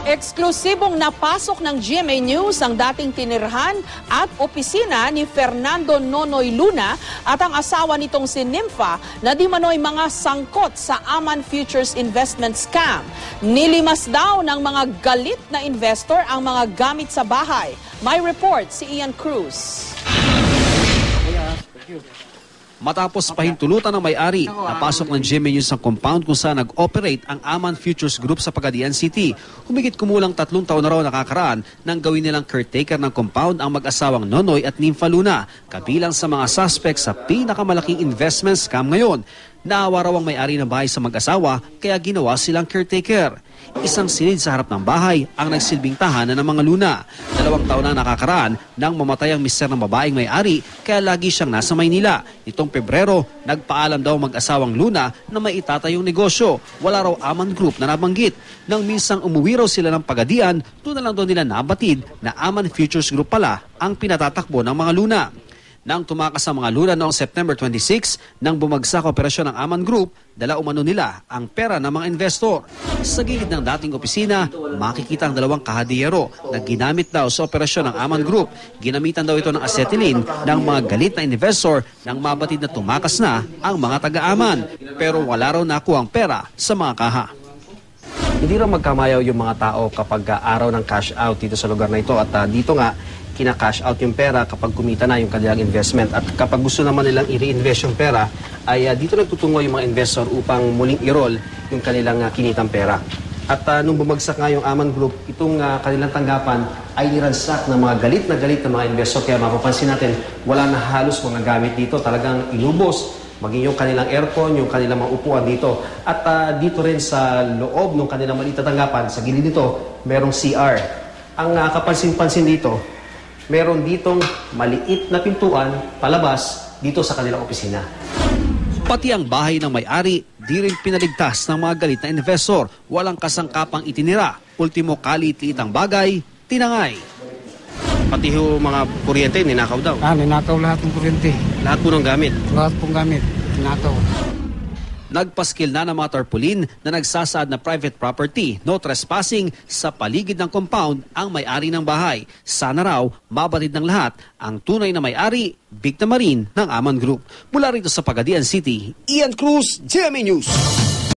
Eksklusibong napasok ng GMA News ang dating tinirhan at opisina ni Fernando Nonoy Luna at ang asawa nitong si Nympha na di manoy mga sangkot sa Aman Futures Investment Scam. Nilimas daw ng mga galit na investor ang mga gamit sa bahay. May report si Ian Cruz. Matapos pahintulutan ng may-ari, napasok ng GMA News ang compound kung saan nag-operate ang Aman Futures Group sa Pagadian City. Humigit kumulang 3 taon na raw nakakaraan nang gawin nilang caretaker ng compound ang mag-asawang Nonoy at Nympha Luna, kabilang sa mga suspect sa pinakamalaking investment scam ngayon. Naawa raw ang may-ari ng bahay sa mag-asawa kaya ginawa silang caretaker. Isang silid sa harap ng bahay ang nagsilbing tahanan ng mga Luna. 2 taon na nakakaraan nang mamatay ang mister ng babaeng may-ari kaya lagi siyang nasa Maynila. Nitong Pebrero, nagpaalam daw mag-asawang Luna na may itatayong negosyo. Wala raw Aman Group na nabanggit. Nang minsang umuwi raw sila ng Pagadian, doon na lang daw nila nabatid na Aman Futures Group pala ang pinatatakbo ng mga Luna. Nang tumakas ang mga Luna noong September 26, nang bumagsak operasyon ng Aman Group, dala umano nila ang pera ng mga investor. Sa gilid ng dating opisina, makikita ang 2 kahadiyero na ginamit daw sa operasyon ng Aman Group. Ginamitan daw ito ng acetylene ng mga galit na investor nang mabatid na tumakas na ang mga taga-Aman. Pero wala raw nakuha ang pera sa mga kaha. Hindi raw magkamayaw yung mga tao kapag araw ng cash out dito sa lugar na ito at dito nga kina-cash out yung pera kapag kumita na yung kanilang investment. At kapag gusto naman nilang i-reinvest yung pera, ay dito nagtutungo yung mga investor upang muling i-roll yung kanilang kinitang pera. At nung bumagsak nga yung Aman Group, itong kanilang tanggapan ay niransak ng mga galit na mga investor. Kaya mapapansin natin, wala na halos mga gamit dito. Talagang inubos, maging yung kanilang aircon, yung kanilang mga upuan dito. At dito rin sa loob ng kanilang maliit na tanggapan, sa gilid nito, merong CR. Ang kapansin-pansin dito, meron ditong maliit na pintuan palabas dito sa kanilang opisina. Pati ang bahay ng may-ari, di rin pinaligtas ng mga galit na investor. Walang kasangkapang itinira. Ultimo kalit-liit ang bagay, tinangay. Pati ho mga kuryente, ninakaw daw. Ninakaw lahat ng kuryente. Lahat po ng gamit? Lahat pong gamit, ninakaw. Nagpaskil na ng mga tarpaulin na nagsasaad na private property, no trespassing sa paligid ng compound ang may-ari ng bahay. Sana raw mabatid ng lahat ang tunay na may-ari, biktima rin ng Aman Group. Mula rito sa Pagadian City, Ian Cruz, GMA News.